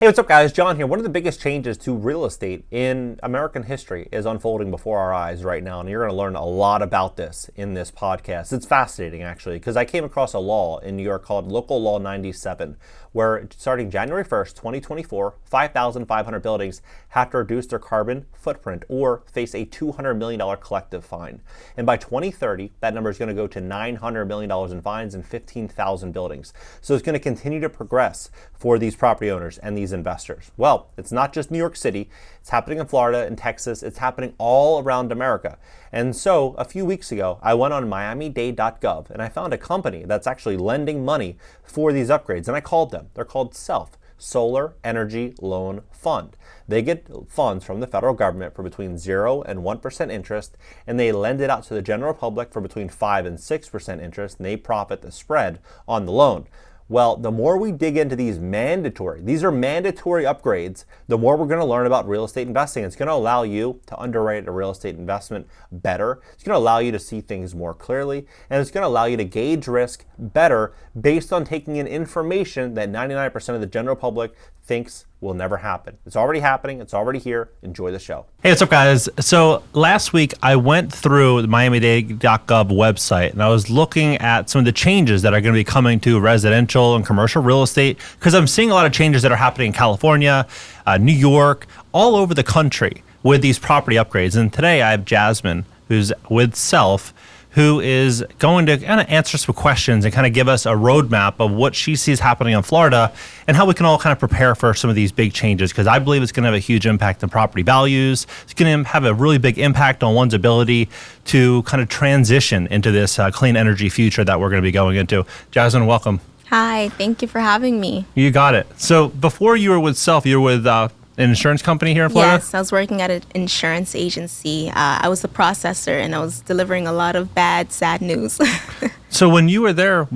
Hey, what's up guys? John here. One of the biggest changes to real estate in American history is unfolding before our eyes right now, and you're going to learn a lot about this in this podcast. It's fascinating actually, because I came across a law in New York called Local Law 97, where starting January 1st, 2024, 5,500 buildings have to reduce their carbon footprint or face a $200 million collective fine. And by 2030, that number is going to go to $900 million in fines and 15,000 buildings. So it's going to continue to progress for these property owners and these investors. Well, it's not just New York City. It's happening in Florida and Texas. It's happening all around America. And so a few weeks ago, I went on miamidade.gov and I found a company that's actually lending money for these upgrades. And I called them. They're called SELF, Solar Energy Loan Fund. They get funds from the federal government for between 0 and 1% interest, and they lend it out to the general public for between 5 and 6% interest, and they profit the spread on the loan. Well, the more we dig into these are mandatory upgrades, the more we're going to learn about real estate investing. It's going to allow you to underwrite a real estate investment better. It's going to allow you to see things more clearly, and it's going to allow you to gauge risk better based on taking in information that 99% of the general public thinks will never happen. It's already happening. It's already here. Enjoy the show. Hey, what's up, guys? So last week I went through the miamidade.gov website and I was looking at some of the changes that are going to be coming to residential and commercial real estate, because I'm seeing a lot of changes that are happening in California, New York, all over the country with these property upgrades. And today I have Jasmine, who's with Self, who is going to kind of answer some questions and kind of give us a roadmap of what she sees happening in Florida and how we can all kind of prepare for some of these big changes, because I believe it's going to have a huge impact on property values. It's going to have a really big impact on one's ability to kind of transition into this clean energy future that we're going to be going into. Jasmine, welcome. Hi, thank you for having me. You got it. So before you were with Self, you were with an insurance company here in Florida? Yes, I was working at an insurance agency. I was the processor, and I was delivering a lot of bad, sad news. So when you were there,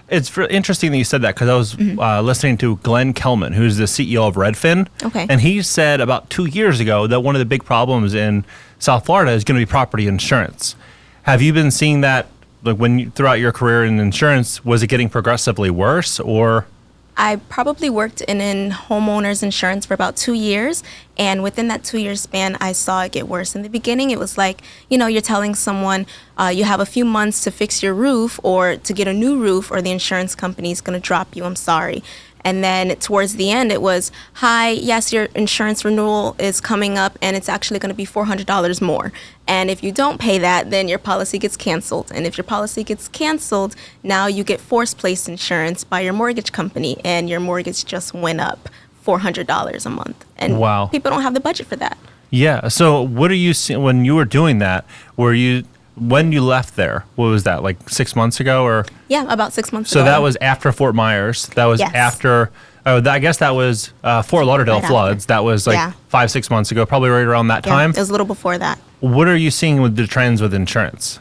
it's interesting that you said that, because I was listening to Glenn Kelman, who's the CEO of Redfin. Okay. And he said about 2 years ago that one of the big problems in South Florida is going to be property insurance. Have you been seeing that, like throughout your career in insurance? Was it getting progressively worse, or? I probably worked in homeowners insurance for about 2 years, and within that 2 year span, I saw it get worse. In the beginning, it was like, you're telling someone you have a few months to fix your roof or to get a new roof, or the insurance company is going to drop you. I'm sorry. And then towards the end, it was, hi, yes, your insurance renewal is coming up, and it's actually going to be $400 more. And if you don't pay that, then your policy gets canceled. And if your policy gets canceled, now you get force-placed insurance by your mortgage company, and your mortgage just went up $400 a month. And wow, people don't have the budget for that. Yeah. So what are you seeing when you were doing that? When you left there, what was that, like 6 months ago, or? Yeah, about 6 months ago. So that was after Fort Myers. That was after, I guess that was Fort Lauderdale floods. That was like 5-6 months ago, probably right around that time. It was a little before that. What are you seeing with the trends with insurance?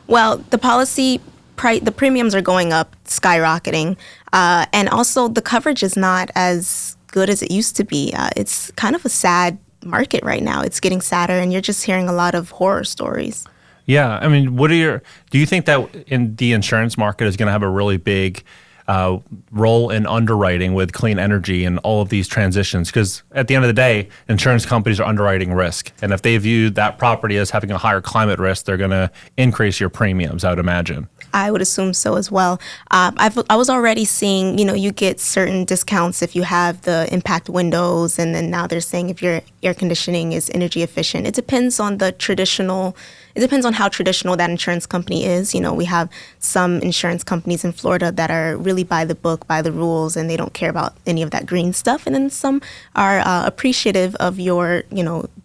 Well, the the premiums are going up, skyrocketing. And also the coverage is not as good as it used to be. It's kind of a sad market right now. It's getting sadder, and you're just hearing a lot of horror stories. Yeah, I mean, do you think that in the insurance market is going to have a really big role in underwriting with clean energy and all of these transitions? Because at the end of the day, insurance companies are underwriting risk. And if they view that property as having a higher climate risk, they're going to increase your premiums, I would imagine. I would assume so as well. I was already seeing, you get certain discounts if you have the impact windows, and then now they're saying if your air conditioning is energy efficient. It depends on how traditional that insurance company is. We have some insurance companies in Florida that are really by the book, by the rules, and they don't care about any of that green stuff. And then some are appreciative of your,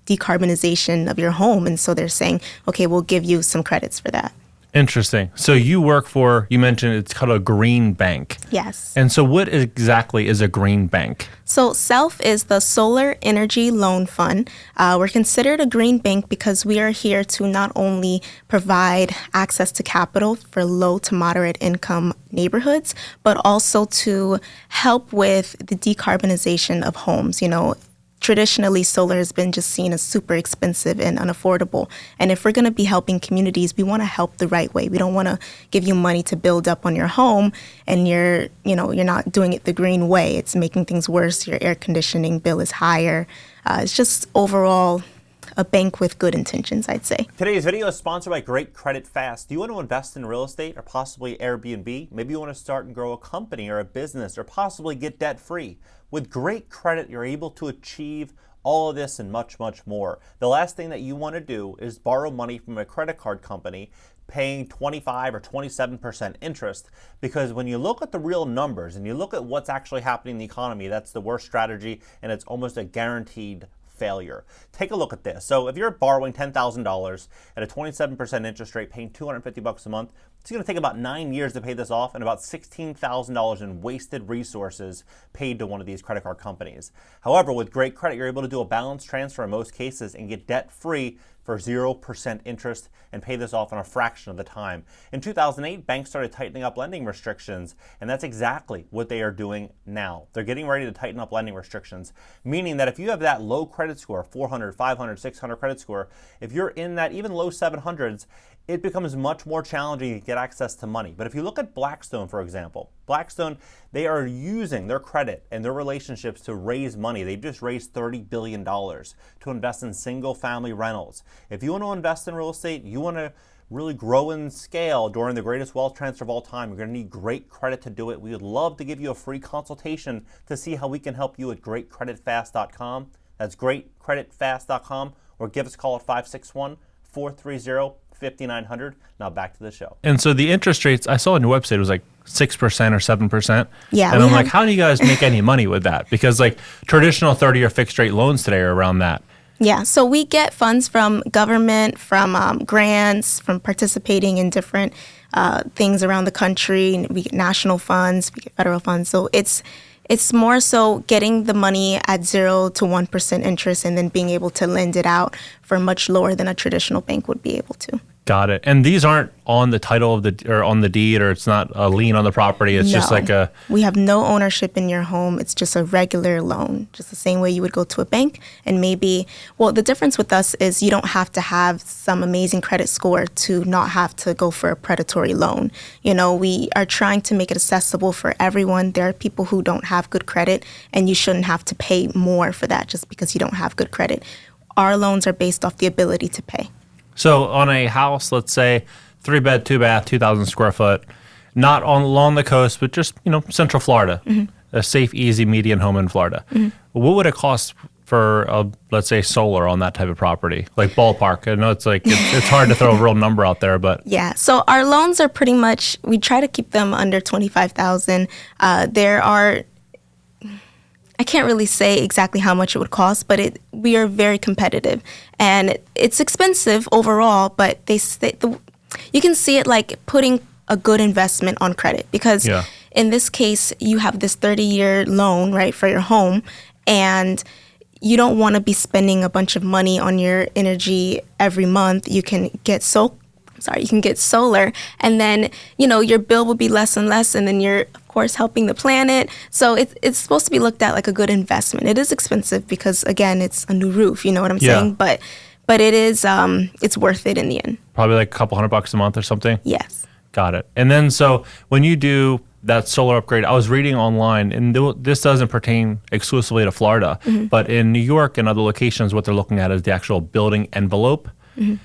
decarbonization of your home. And so they're saying, okay, we'll give you some credits for that. Interesting. So you work you mentioned it's called a green bank. Yes. And so what exactly is a green bank? So SELF is the Solar Energy Loan Fund. We're considered a green bank because we are here to not only provide access to capital for low to moderate income neighborhoods, but also to help with the decarbonization of homes. traditionally solar has been just seen as super expensive and unaffordable. And if we're going to be helping communities, we want to help the right way. We don't want to give you money to build up on your home and you're not doing it the green way. It's making things worse. Your air conditioning bill is higher. It's just overall a bank with good intentions, I'd say. Today's video is sponsored by Great Credit Fast. Do you want to invest in real estate or possibly Airbnb? Maybe you want to start and grow a company or a business or possibly get debt free. With great credit, you're able to achieve all of this and much, much more. The last thing that you want to do is borrow money from a credit card company paying 25 or 27% interest, because when you look at the real numbers and you look at what's actually happening in the economy, that's the worst strategy and it's almost a guaranteed failure. Take a look at this. So if you're borrowing $10,000 at a 27% interest rate, paying $250 a month, it's going to take about 9 years to pay this off and about $16,000 in wasted resources paid to one of these credit card companies. However, with great credit, you're able to do a balance transfer in most cases and get debt free for 0% interest and pay this off in a fraction of the time. In 2008, banks started tightening up lending restrictions, and that's exactly what they are doing now. They're getting ready to tighten up lending restrictions, meaning that if you have that low credit score, 400, 500, 600 credit score, if you're in that even low 700s, it becomes much more challenging to get access to money. But if you look at Blackstone, for example, Blackstone, they are using their credit and their relationships to raise money. They've just raised $30 billion to invest in single family rentals. If you want to invest in real estate, you want to really grow in scale during the greatest wealth transfer of all time, you're going to need great credit to do it. We would love to give you a free consultation to see how we can help you at greatcreditfast.com. That's greatcreditfast.com, or give us a call at 561-430-5900. Now back to the show. And so the interest rates I saw on your website was like 6% or 7%. Yeah. And I'm like, how do you guys make any money with that? Because like traditional 30-year fixed rate loans today are around that. Yeah, so we get funds from government, from grants, from participating in different things around the country. We get national funds, we get federal funds. So it's more so getting the money at 0 to 1% interest and then being able to lend it out for much lower than a traditional bank would be able to. Got it. And these aren't on the title of or on the deed, or it's not a lien on the property. It's just like a... We have no ownership in your home. It's just a regular loan, just the same way you would go to a bank. And maybe, well, the difference with us is you don't have to have some amazing credit score to not have to go for a predatory loan. You know, we are trying to make it accessible for everyone. There are people who don't have good credit, and you shouldn't have to pay more for that just because you don't have good credit. Our loans are based off the ability to pay. So on a house, let's say 3-bed, 2-bath, 2,000 square foot, not along the coast, but just, Central Florida, a safe, easy, median home in Florida. What would it cost for, let's say, solar on that type of property? Like ballpark. I know it's like, it's hard to throw a real number out there, but. Yeah. So our loans are pretty much, we try to keep them under $25,000. I can't really say exactly how much it would cost, but we are very competitive, and it's expensive overall. But you can see it like putting a good investment on credit, because in this case you have this 30-year loan, right, for your home, and you don't want to be spending a bunch of money on your energy every month. You can get solar, and then your bill will be less and less, and then you're of course helping the planet. So it's supposed to be looked at like a good investment. It is expensive because again it's a new roof, you know what I'm saying? But it is it's worth it in the end. Probably like a couple $100 a month or something. Yes. Got it. And then so when you do that solar upgrade, I was reading online, and this doesn't pertain exclusively to Florida, but in New York and other locations, what they're looking at is the actual building envelope. Do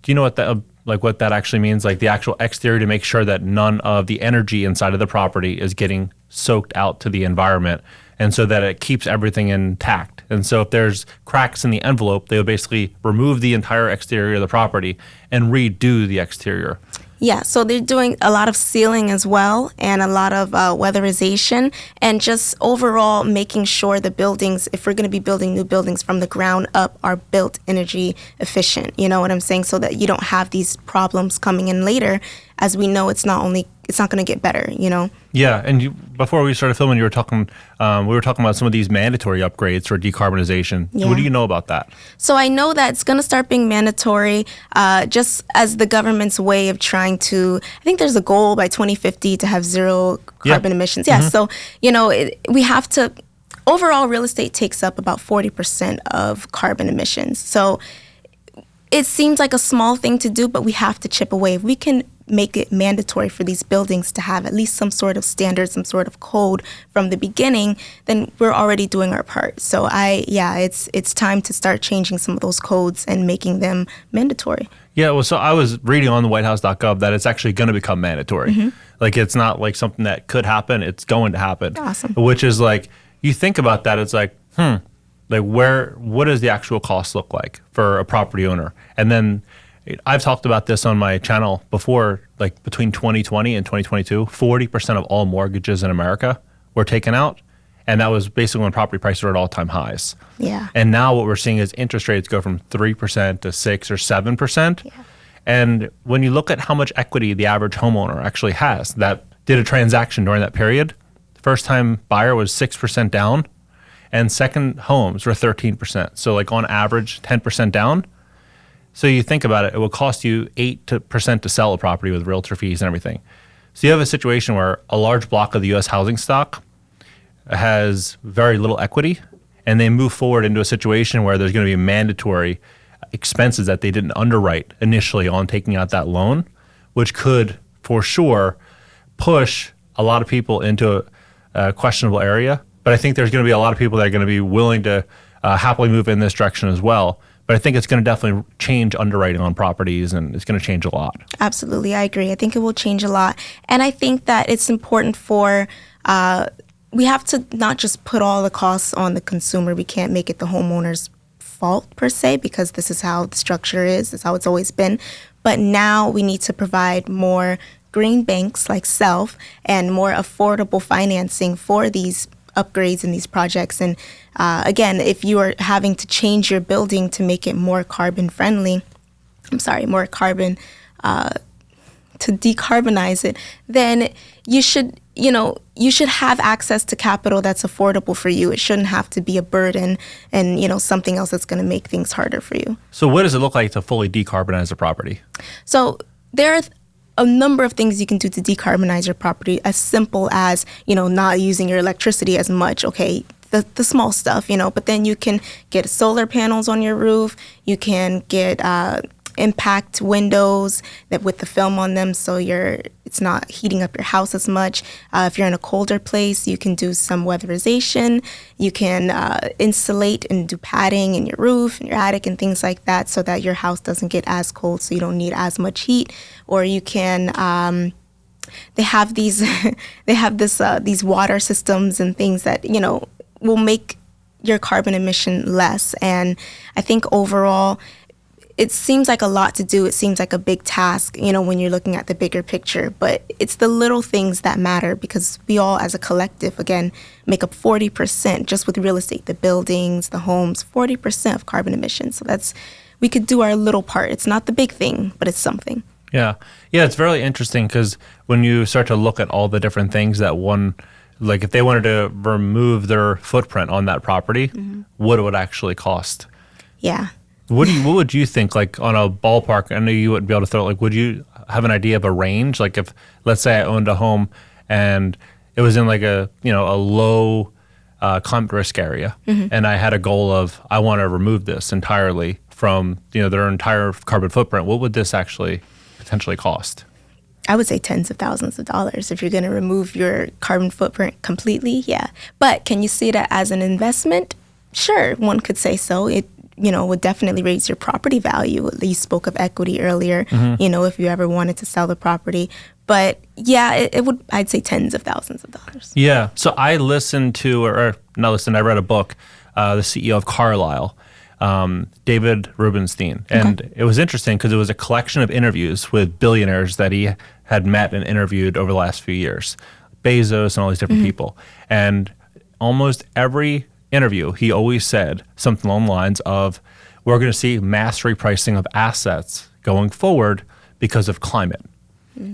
you know what that actually means? Like the actual exterior, to make sure that none of the energy inside of the property is getting soaked out to the environment, and so that it keeps everything intact. And so if there's cracks in the envelope, they would basically remove the entire exterior of the property and redo the exterior. Yeah, so they're doing a lot of sealing as well, and a lot of weatherization, and just overall making sure the buildings, if we're going to be building new buildings from the ground up, are built energy efficient. You know what I'm saying? So that you don't have these problems coming in later. As we know, it's not going to get better, Yeah, and before we started filming, we were talking about some of these mandatory upgrades for decarbonization. Yeah. What do you know about that? So I know that it's going to start being mandatory, just as the government's way of trying to, I think there's a goal by 2050 to have zero carbon emissions. Yeah, so, we have to, overall, real estate takes up about 40% of carbon emissions. So it seems like a small thing to do, but we have to chip away. If we can make it mandatory for these buildings to have at least some sort of standard, some sort of code from the beginning, then we're already doing our part. So it's time to start changing some of those codes and making them mandatory. Yeah, well, so I was reading on the whitehouse.gov that it's actually going to become mandatory. Like, it's not like something that could happen, it's going to happen. Awesome. Which is like, you think about that, it's like, like what does the actual cost look like for a property owner? And then I've talked about this on my channel before, like between 2020 and 2022, 40% of all mortgages in America were taken out. And that was basically when property prices were at all-time highs. Yeah. And now what we're seeing is interest rates go from 3% to 6 or 7%. Yeah. And when you look at how much equity the average homeowner actually has that did a transaction during that period, the first-time buyer was 6% down, and second homes were 13%. So like on average, 10% down. So you think about it, it will cost you 8% to sell a property with realtor fees and everything. So you have a situation where a large block of the U.S. housing stock has very little equity, and they move forward into a situation where there's going to be mandatory expenses that they didn't underwrite initially on taking out that loan, which could, for sure, push a lot of people into a questionable area. But I think there's going to be a lot of people that are going to be willing to happily move in this direction as well. But I think it's going to definitely change underwriting on properties, and it's going to change a lot. Absolutely, I agree. I think it will change a lot. And I think that it's important for, we have to not just put all the costs on the consumer. We can't make it the homeowner's fault per se, because this is how the structure is. This is how it's always been. But now we need to provide more green banks like SELF and more affordable financing for these upgrades in these projects. And again, if you are having to change your building to make it more carbon friendly, to decarbonize it, then you should have access to capital that's affordable for you. It shouldn't have to be a burden and, something else that's going to make things harder for you. So what does it look like to fully decarbonize a property? So there are a number of things you can do to decarbonize your property, as simple as, not using your electricity as much. Okay, the small stuff, but then you can get solar panels on your roof. You can get impact windows that with the film on them, so it's not heating up your house as much. If you're in a colder place, you can do some weatherization. You can insulate and do padding in your roof and your attic and things like that, so that your house doesn't get as cold, so you don't need as much heat. Or you can they have these these water systems and things that will make your carbon emission less. And I think overall, it seems like a lot to do. It seems like a big task, when you're looking at the bigger picture. But it's the little things that matter, because we all, as a collective, again, make up 40% just with real estate, the buildings, the homes, 40% of carbon emissions. So we could do our little part. It's not the big thing, but it's something. Yeah, it's very interesting, because when you start to look at all the different things that like if they wanted to remove their footprint on that property, what it would actually cost. Yeah. What would you think, like on a ballpark? I know you wouldn't be able to throw it. Like, would you have an idea of a range? Like, if let's say I owned a home and it was in like a low climate risk area, and I had a goal of I want to remove this entirely from their entire carbon footprint, what would this actually potentially cost? I would say tens of thousands of dollars if you're going to remove your carbon footprint completely. Yeah, but can you see that as an investment? Sure, one could say so. It would definitely raise your property value. You spoke of equity earlier, if you ever wanted to sell the property. But yeah, it would, I'd say tens of thousands of dollars. Yeah. So I listened to, I read a book, the CEO of Carlisle, David Rubenstein. And it was interesting because it was a collection of interviews with billionaires that he had met and interviewed over the last few years, Bezos and all these different people. And almost every interview, he always said something along the lines of, we're going to see mass repricing of assets going forward because of climate.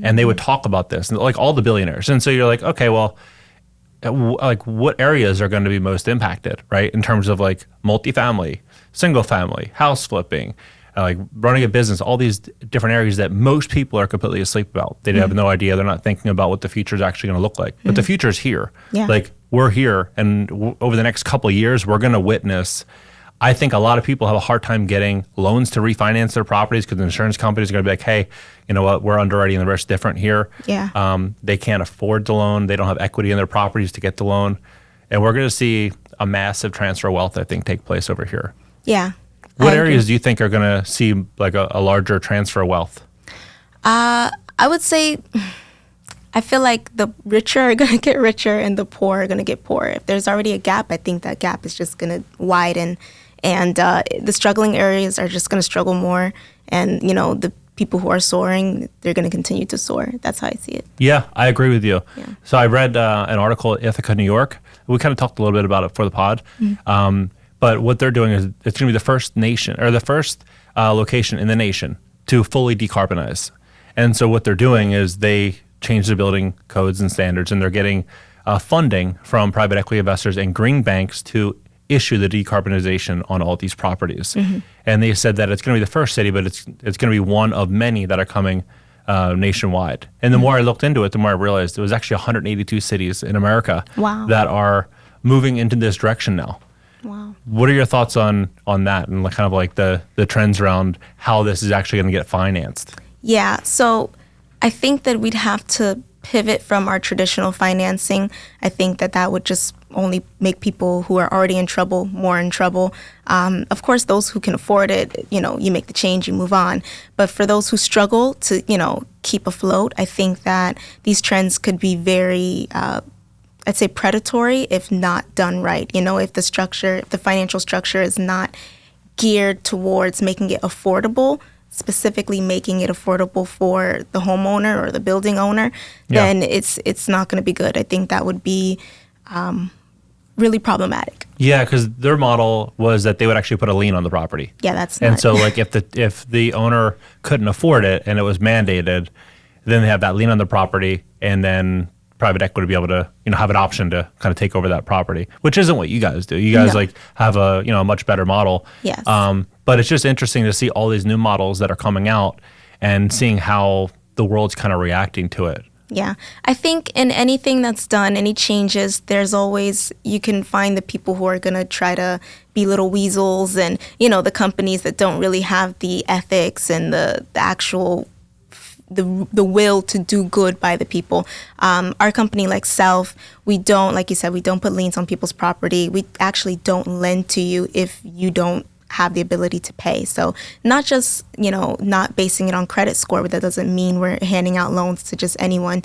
And they would talk about this, like all the billionaires. And so you're like, okay, well, like what areas are going to be most impacted, right? In terms of like multifamily, single family, house flipping, like running a business, all these different areas that most people are completely asleep about. They have no idea. They're not thinking about what the future is actually going to look like. But the future is here. Yeah. Like we're here, and over the next couple of years, we're going to witness. I think a lot of people have a hard time getting loans to refinance their properties because the insurance companies are going to be like, hey, you know what, we're underwriting the risk different here. Yeah. They can't afford the loan. They don't have equity in their properties to get the loan. And we're going to see a massive transfer of wealth, I think, take place over here. Yeah. What I agree. areas do you think are going to see like a larger transfer of wealth? I would say, I feel like the richer are going to get richer and the poor are going to get poorer. If there's already a gap, I think that gap is just going to widen. And the struggling areas are just going to struggle more. And, you know, the people who are soaring, they're going to continue to soar. That's how I see it. Yeah, I agree with you. Yeah. So I read an article at Ithaca, New York. We kind of talked a little bit about it for the pod. But what they're doing is it's going to be the first nation or the first location in the nation to fully decarbonize. And so what they're doing is they change the building codes and standards, and they're getting funding from private equity investors and green banks to issue the decarbonization on all these properties. And they said that it's going to be the first city, but it's going to be one of many that are coming nationwide. And the more I looked into it, the more I realized there was actually 182 cities in America Wow. that are moving into this direction now. Wow. What are your thoughts on that and kind of like the trends around how this is actually going to get financed? Yeah, so I think that we'd have to pivot from our traditional financing. I think that would just only make people who are already in trouble more in trouble. Of course, those who can afford it, you know, you make the change, you move on. But for those who struggle to, you know, keep afloat, I think that these trends could be very, I'd say predatory if not done right. You know, if the financial structure is not geared towards making it affordable, specifically making it affordable for the homeowner or the building owner, then it's not going to be good. I think that would be really problematic. Yeah, because their model was that they would actually put a lien on the property. Yeah, that's and not. so like if the owner couldn't afford it and it was mandated, then they have that lien on the property, and then private equity would be able to, you know, have an option to kind of take over that property, which isn't what you guys do. You guys No. like have a, you know, a much better model. Yes. But it's just interesting to see all these new models that are coming out and seeing how the world's kind of reacting to it. Yeah. I think in anything that's done, any changes, there's always, you can find the people who are going to try to be little weasels and, you know, the companies that don't really have the ethics and the actual the will to do good by the people. Our company, like Self, we don't, like you said, we don't put liens on people's property. We actually don't lend to you if you don't have the ability to pay. So not just, you know, not basing it on credit score, but that doesn't mean we're handing out loans to just anyone.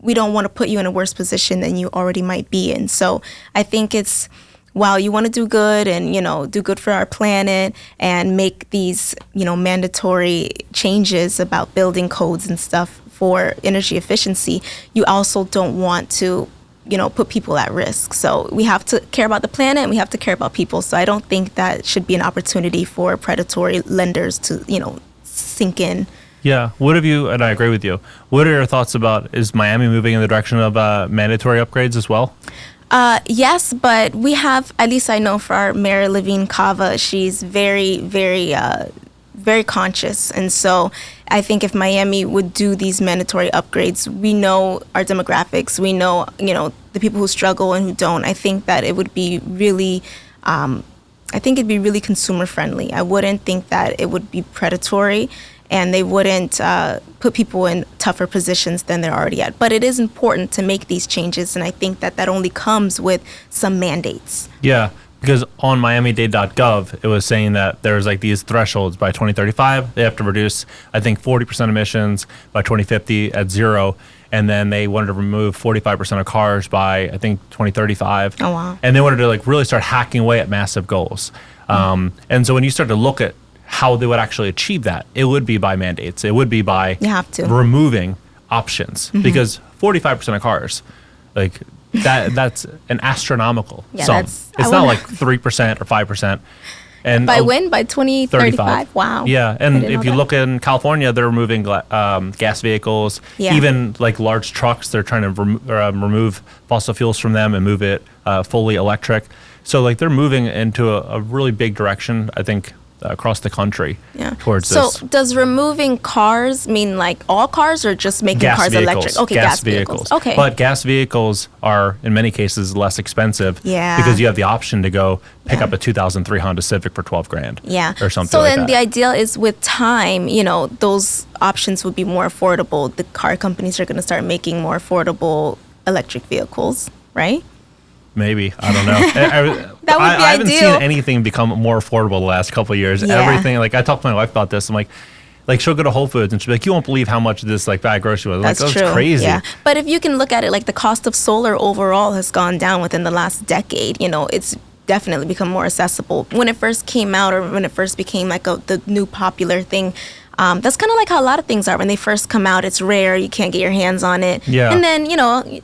We don't want to put you in a worse position than you already might be in. So I think it's, while you want to do good and, you know, do good for our planet and make these, you know, mandatory changes about building codes and stuff for energy efficiency, you also don't want to, you know, put people at risk. So we have to care about the planet and we have to care about people. So I don't think that should be an opportunity for predatory lenders to, you know, sink in. Yeah. What have you, and I agree with you, what are your thoughts about, is Miami moving in the direction of mandatory upgrades as well? Yes, but we have, at least I know for our Mayor Levine Cava, she's very, very, very conscious. And so I think if Miami would do these mandatory upgrades, we know our demographics, we know, you know, the people who struggle and who don't. I think that it would be really, I think it'd be really consumer friendly. I wouldn't think that it would be predatory, and they wouldn't put people in tougher positions than they're already at. But it is important to make these changes, and I think that only comes with some mandates. Yeah, because on miamidade.gov, it was saying that there's like these thresholds by 2035. They have to reduce, I think, 40% emissions by 2050 at zero. And then they wanted to remove 45% of cars by, I think, 2035. Oh, wow. And they wanted to like really start hacking away at massive goals. And so when you start to look at how they would actually achieve that, it would be by mandates. It would be by You have to. removing options, because 45% of cars, like that's an astronomical Yeah, sum. that's- It's I not wanna- like 3% or 5%. And By when? By 2035? Wow. Yeah, I and didn't know if you that. look in California, they're removing gas vehicles, Yeah. even like large trucks. They're trying to remove fossil fuels from them and move it fully electric. So like they're moving into a really big direction, I think, across the country towards so this. does removing cars mean like all cars or just making Gas cars vehicles. electric? Okay, gas vehicles. Okay. But gas vehicles are, in many cases, less expensive Yeah. because you have the option to go pick up a 2003 Honda Civic for $12,000 Yeah. or something so like then that. the idea is with time, those options would be more affordable. The car companies are going to start making more affordable electric vehicles, right? Maybe. I don't know. That would be I haven't ideal. seen anything become more affordable the last couple of years. Yeah. Everything, like I talked to my wife about this. I'm like she'll go to Whole Foods and she'll be like, you won't believe how much this like bag of grocery was. That's like, true. That's crazy. Yeah. But if you can look at it, like the cost of solar overall has gone down within the last decade. It's definitely become more accessible. When it first came out, or when it first became like the new popular thing, that's kind of like how a lot of things are. When they first come out, it's rare. You can't get your hands on it. Yeah. And then,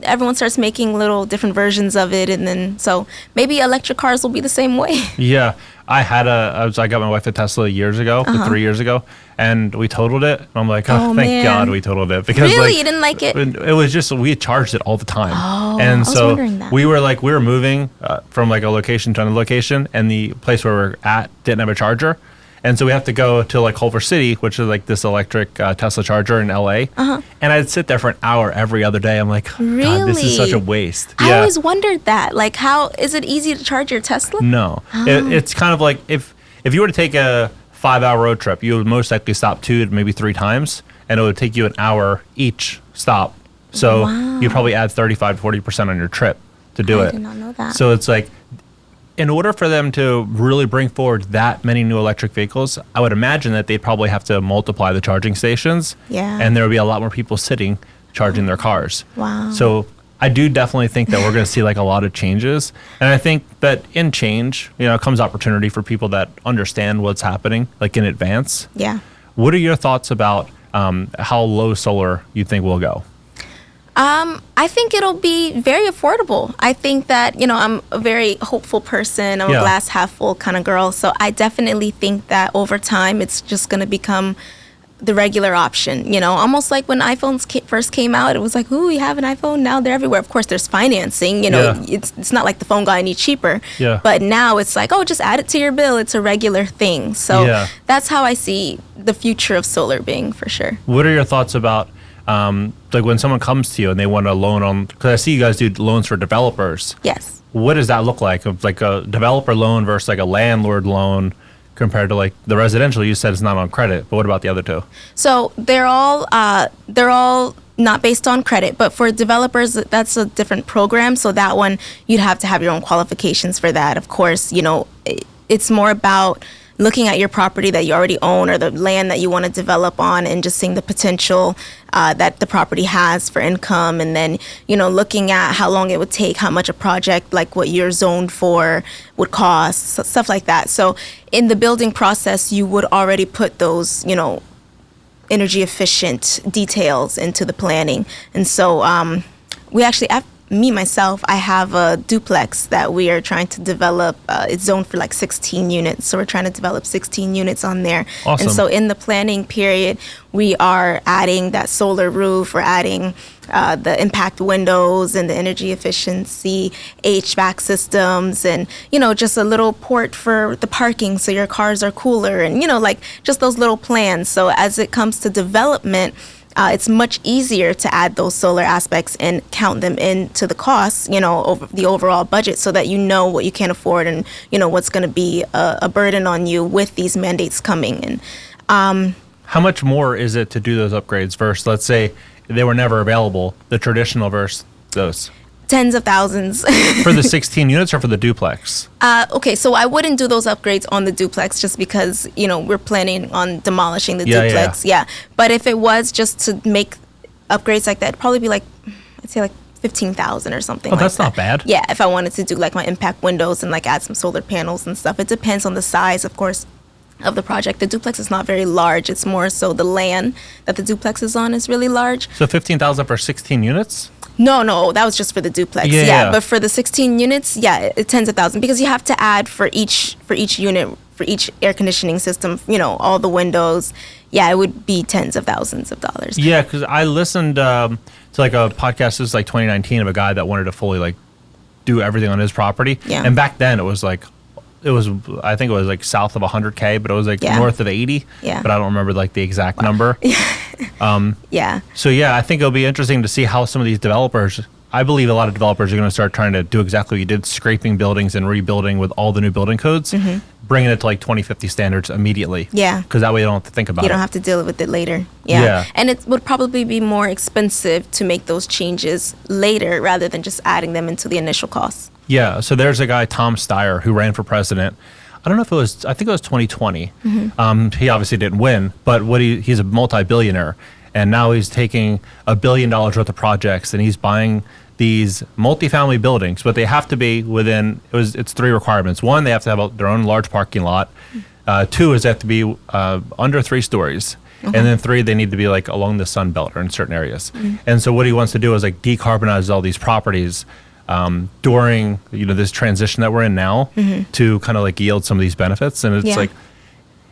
everyone starts making little different versions of it. And then, so maybe electric cars will be the same way. Yeah. I got my wife a Tesla years ago, 3 years ago, and we totaled it. And I'm like, Oh, thank man. God we totaled it. Because Really? You didn't like it? It was just, we charged it all the time. Oh, and I was so wondering that. we were moving from like a location to another location, and the place where we're at didn't have a charger. And so we have to go to like Culver City, which is like this electric Tesla charger in LA. And I'd sit there for an hour every other day. I'm like, God, this is such a Really? waste. I always wondered that. Like, how is it easy to charge your Tesla? No. It's kind of like if you were to take a 5-hour road trip, you would most likely stop 2 to maybe 3 times, and it would take you an hour each stop. So you'd probably add 35 to 40% on your trip to do I it. did not know that. So it's like, in order for them to really bring forward that many new electric vehicles, I would imagine that they'd probably have to multiply the charging stations. Yeah. And there would be a lot more people sitting charging their cars. Wow. So I do definitely think that we're going to see like a lot of changes. And I think that in change, comes opportunity for people that understand what's happening, like in advance. Yeah. What are your thoughts about how low solar you think will go? I think it'll be very affordable. I think that, I'm a very hopeful person. I'm a glass half full kind of girl. So I definitely think that over time, it's just going to become the regular option, almost like when iPhones first came out, it was like, ooh, you have an iPhone, now they're everywhere. Of course, there's financing, it's not like the phone got any cheaper, but now it's like, oh, just add it to your bill. It's a regular thing. So that's how I see the future of solar being, for sure. What are your thoughts about like when someone comes to you and they want a loan on, because I see you guys do loans for developers. Yes. What does that look like? Of like a developer loan versus like a landlord loan compared to like the residential? You said it's not on credit, but what about the other two? So they're all not based on credit, but for developers, that's a different program. So that one, you'd have to have your own qualifications for that. Of course, it's more about looking at your property that you already own or the land that you want to develop on and just seeing the potential that the property has for income, and then looking at how long it would take, how much a project like what you're zoned for would cost, stuff like that. So in the building process, you would already put those energy efficient details into the planning. And so we actually myself, I have a duplex that we are trying to develop. It's zoned for like 16 units. So we're trying to develop 16 units on there. Awesome. And so in the planning period, we are adding that solar roof. We're adding the impact windows and the energy efficiency, HVAC systems, and, just a little port for the parking so your cars are cooler, and, like just those little plans. So as it comes to development, it's much easier to add those solar aspects and count them into the costs, over the overall budget, so that what you can afford and, what's going to be a burden on you with these mandates coming. And how much more is it to do those upgrades versus, let's say, they were never available, the traditional versus those? Tens of thousands. For the 16 units or for the duplex? Okay, so I wouldn't do those upgrades on the duplex just because, we're planning on demolishing the duplex. Yeah. But if it was just to make upgrades like that, it'd probably be like, I'd say like 15,000 or something. Oh, like that's that. not bad. Yeah, if I wanted to do like my impact windows and like add some solar panels and stuff. It depends on the size, of course, of the project. The duplex is not very large. It's more so the land that the duplex is on is really large. So 15,000 for 16 units? No, that was just for the duplex. Yeah. But for the 16 units, tens of thousands, because you have to add for each unit, for each air conditioning system, all the windows. Yeah, it would be tens of thousands of dollars. Yeah, because I listened to like a podcast, this was like 2019, of a guy that wanted to fully like do everything on his property. Yeah. And back then it was like I think it was like south of 100K, but it was like north of 80. Yeah. But I don't remember like the exact number. Yeah. So yeah, I think it'll be interesting to see how some of these developers. I believe a lot of developers are going to start trying to do exactly what you did, scraping buildings and rebuilding with all the new building codes, bringing it to like 2050 standards immediately. Yeah. Because that way you don't have to think about it. You don't have to deal with it later. Yeah. Yeah. And it would probably be more expensive to make those changes later rather than just adding them into the initial costs. Yeah. So there's a guy, Tom Steyer, who ran for president. I don't know if it was, I think it was 2020. He obviously didn't win, but he's a multi-billionaire. And now he's taking $1 billion worth of projects and he's buying these multifamily buildings, but they have to be within, it's 3 requirements. 1, they have to have their own large parking lot. 2 is they have to be under 3 stories. And then 3, they need to be like along the Sun Belt or in certain areas. And so what he wants to do is like decarbonize all these properties during this transition that we're in now to kind of like yield some of these benefits. And it's like,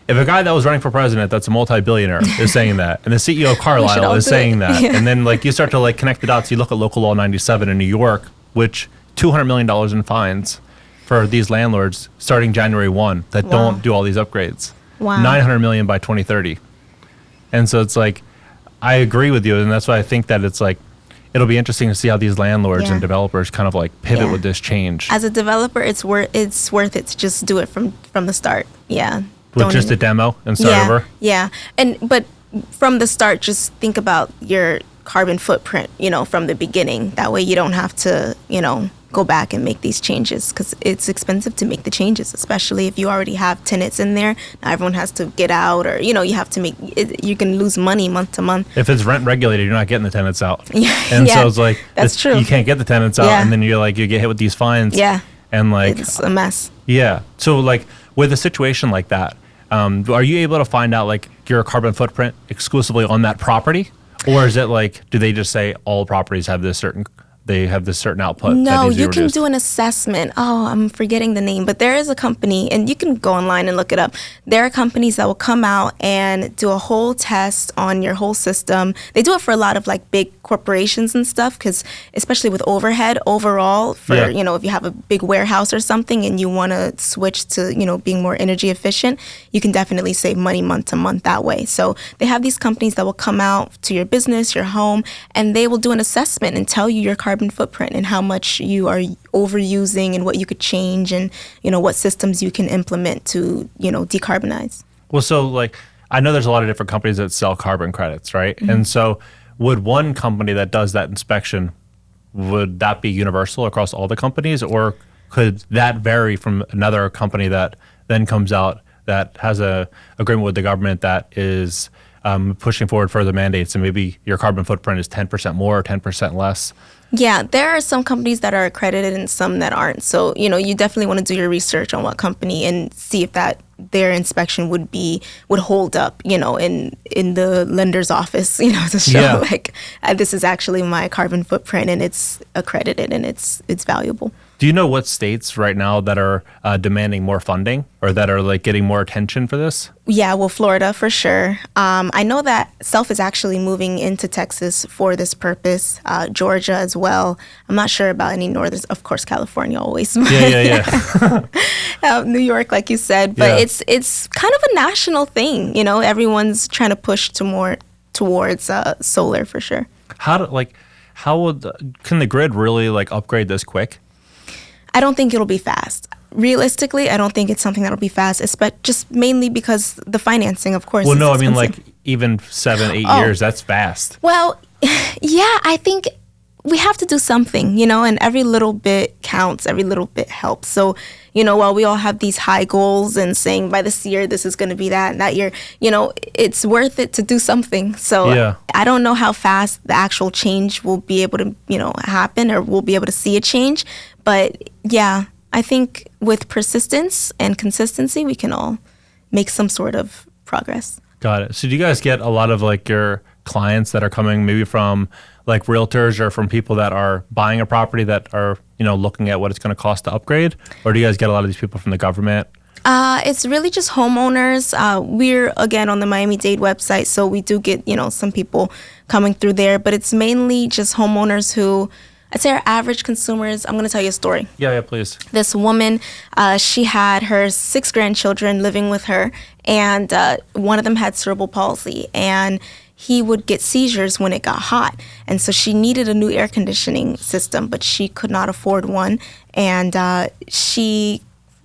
if a guy that was running for president that's a multi-billionaire is saying that, and the CEO of Carlisle is saying that, and then like you start to like connect the dots, you look at Local Law 97 in New York, which $200 million in fines for these landlords starting January 1 that don't do all these upgrades. Wow. $900 million by 2030. And so it's like, I agree with you, and that's why I think that it's like, it'll be interesting to see how these landlords and developers kind of like pivot with this change. As a developer, it's worth it to just do it from the start. Yeah. With just a demo and start over? Yeah. But from the start, just think about your carbon footprint, from the beginning. That way you don't have to, go back and make these changes because it's expensive to make the changes, especially if you already have tenants in there. Now everyone has to get out or, you have to make it, you can lose money month to month. If it's rent regulated, you're not getting the tenants out. Yeah. And so it's like, that's true. You can't get the tenants out and then you get hit with these fines. Yeah. And like, it's a mess. Yeah. So like with a situation like that, are you able to find out like your carbon footprint exclusively on that property? Or is it like, do they just say all properties have this certain output? No, you can do an assessment. Oh, I'm forgetting the name, but there is a company, and you can go online and look it up. There are companies that will come out and do a whole test on your whole system. They do it for a lot of like big corporations and stuff, because especially with overhead overall, for if you have a big warehouse or something and you want to switch to being more energy efficient, you can definitely save money month to month that way. So they have these companies that will come out to your business, your home, and they will do an assessment and tell you your carbon footprint and how much you are overusing and what you could change and what systems you can implement to decarbonize. Well, so like I know there's a lot of different companies that sell carbon credits, right? And so would one company that does that inspection, would that be universal across all the companies, or could that vary from another company that then comes out that has a agreement with the government that is pushing forward further mandates, and maybe your carbon footprint is 10% more or 10% less? Yeah, there are some companies that are accredited and some that aren't. So, you definitely want to do your research on what company and see if their inspection would hold up, in the lender's office, to show this is actually my carbon footprint and it's accredited and it's valuable. Do you know what states right now that are demanding more funding or that are like getting more attention for this? Yeah, well, Florida for sure. I know that Self is actually moving into Texas for this purpose. Georgia as well. I'm not sure about any northern, of course, California always. Yeah. New York, like you said, but it's kind of a national thing. Everyone's trying to push towards solar for sure. Can the grid really like upgrade this quick? I don't think it'll be fast. Realistically, I don't think it's something that'll be fast, just mainly because the financing, of course. Well, no, expensive. I mean like even 7-8 years, that's fast. Well, yeah, I think we have to do something, and every little bit counts, every little bit helps. So, while we all have these high goals and saying by this year, this is going to be that and that year, it's worth it to do something. So I don't know how fast the actual change will be able to, happen, or we'll be able to see a change. But yeah, I think with persistence and consistency, we can all make some sort of progress. Got it. So do you guys get a lot of like your clients that are coming maybe from like realtors or from people that are buying a property that are, looking at what it's going to cost to upgrade? Or do you guys get a lot of these people from the government? It's really just homeowners. We're, again, on the Miami-Dade website, so we do get, some people coming through there. But it's mainly just homeowners who I'd say our average consumers, I'm going to tell you a story. Yeah, please. This woman, she had her 6 grandchildren living with her, and one of them had cerebral palsy, and he would get seizures when it got hot. And so she needed a new air conditioning system, but she could not afford one. And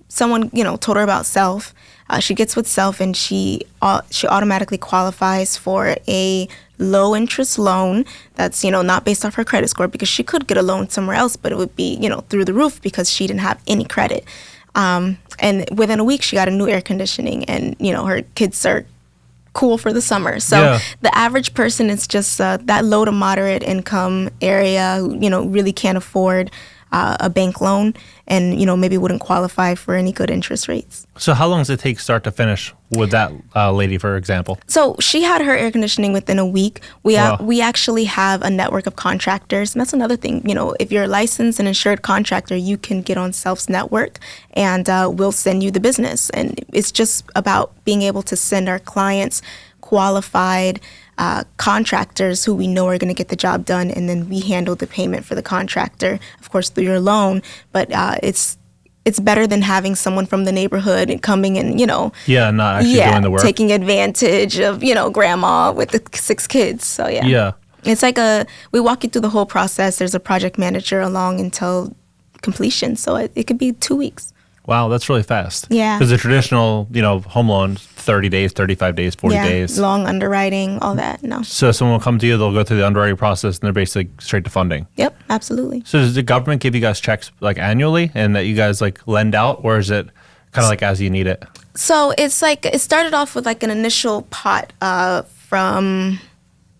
someone, told her about Self. She gets with Self, and she automatically qualifies for a low interest loan that's, not based off her credit score, because she could get a loan somewhere else, but it would be, through the roof because she didn't have any credit. And within a week, she got a new air conditioning, and, her kids are cool for the summer. So the average person is just that low to moderate income area who, really can't afford a bank loan, and maybe wouldn't qualify for any good interest rates. So how long does it take start to finish with that lady, for example? So she had her air conditioning within a week. We actually have a network of contractors, and that's another thing. If you're a licensed and insured contractor, you can get on Self's network, and we'll send you the business. And it's just about being able to send our clients qualified contractors who we know are going to get the job done, and then we handle the payment for the contractor, of course, through your loan. But it's better than having someone from the neighborhood and coming and not actually doing the work, taking advantage of grandma with the 6 kids. So it's like we walk you through the whole process. There's a project manager along until completion, so it could be 2 weeks. Wow, that's really fast. Yeah. Because the traditional, home loan, 30 days, 35 days, 40 days. Long underwriting, all that. No. So someone will come to you, they'll go through the underwriting process, and they're basically straight to funding. Yep, absolutely. So does the government give you guys checks annually, and that you guys lend out, or is it kind of as you need it? So it's it started off with an initial pot from,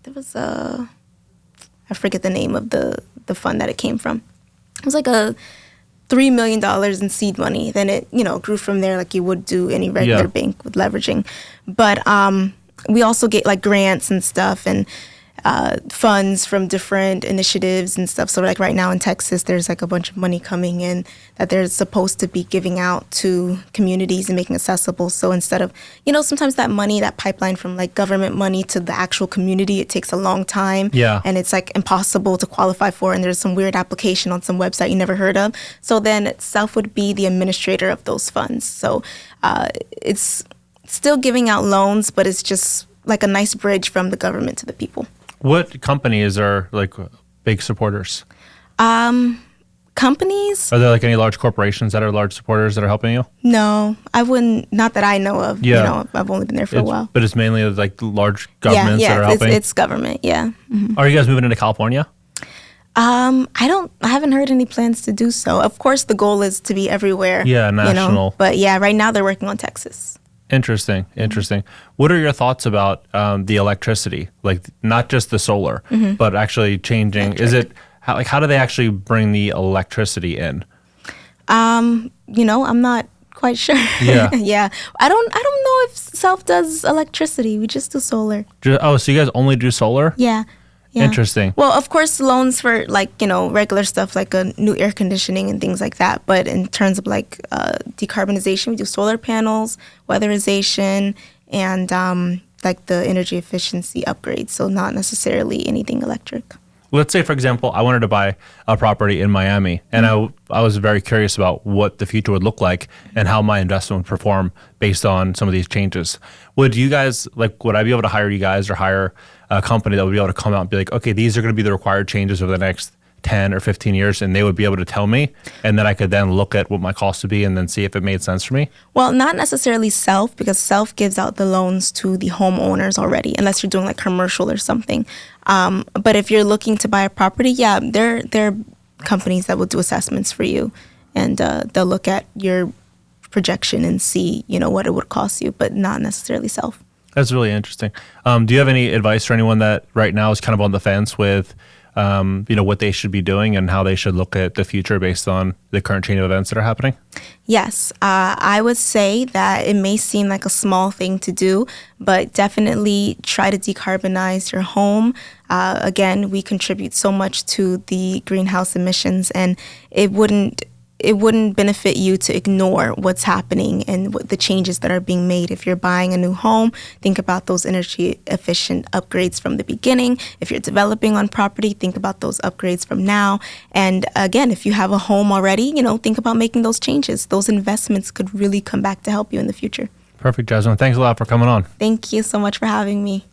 there was I forget the name of the fund that it came from. It was a $3 million in seed money. Then it, grew from there like you would do any regular bank with leveraging. But we also get grants and stuff, and funds from different initiatives and stuff. So right now in Texas, there's a bunch of money coming in that they're supposed to be giving out to communities and making accessible. So instead of, sometimes that money, that pipeline from government money to the actual community, it takes a long time. Yeah. And it's impossible to qualify for. And there's some weird application on some website you never heard of. So then Self would be the administrator of those funds. So it's still giving out loans, but it's just a nice bridge from the government to the people. What companies are big supporters? Companies? Are there any large corporations that are large supporters that are helping you? No, I wouldn't. Not that I know of. Yeah. I've only been there for a while. But it's mainly large governments that are helping? It's government, yeah. Mm-hmm. Are you guys moving into California? I haven't heard any plans to do so. Of course, the goal is to be everywhere. Yeah, national. But right now they're working on Texas. Interesting. What are your thoughts about the electricity? Not just the solar, but actually changing. Is it how do they actually bring the electricity in? I'm not quite sure. Yeah. Yeah. I don't know if Self does electricity. We just do solar. Oh, so you guys only do solar? Yeah. Yeah. Interesting. Well, of course, loans for regular stuff like a new air conditioning and things like that. But in terms of decarbonization, we do solar panels, weatherization, and the energy efficiency upgrades. So not necessarily anything electric. Let's say, for example, I wanted to buy a property in Miami, and I was very curious about what the future would look like and how my investment would perform based on some of these changes. Would you guys, would I be able to hire you guys or hire a company that would be able to come out and be okay, these are going to be the required changes over the next 10 or 15 years, and they would be able to tell me, and then I could then look at what my cost would be and then see if it made sense for me? Well, not necessarily Self, because Self gives out the loans to the homeowners already, unless you're doing commercial or something. But if you're looking to buy a property, there are companies that will do assessments for you, and they'll look at your projection and see, what it would cost you, but not necessarily Self. That's really interesting. Do you have any advice for anyone that right now is kind of on the fence with what they should be doing and how they should look at the future based on the current chain of events that are happening? Yes, I would say that it may seem like a small thing to do, but definitely try to decarbonize your home. Again, we contribute so much to the greenhouse emissions, and it it wouldn't benefit you to ignore what's happening and the changes that are being made. If you're buying a new home, think about those energy efficient upgrades from the beginning. If you're developing on property, think about those upgrades from now. And again, if you have a home already, think about making those changes. Those investments could really come back to help you in the future. Perfect, Jasmine. Thanks a lot for coming on. Thank you so much for having me.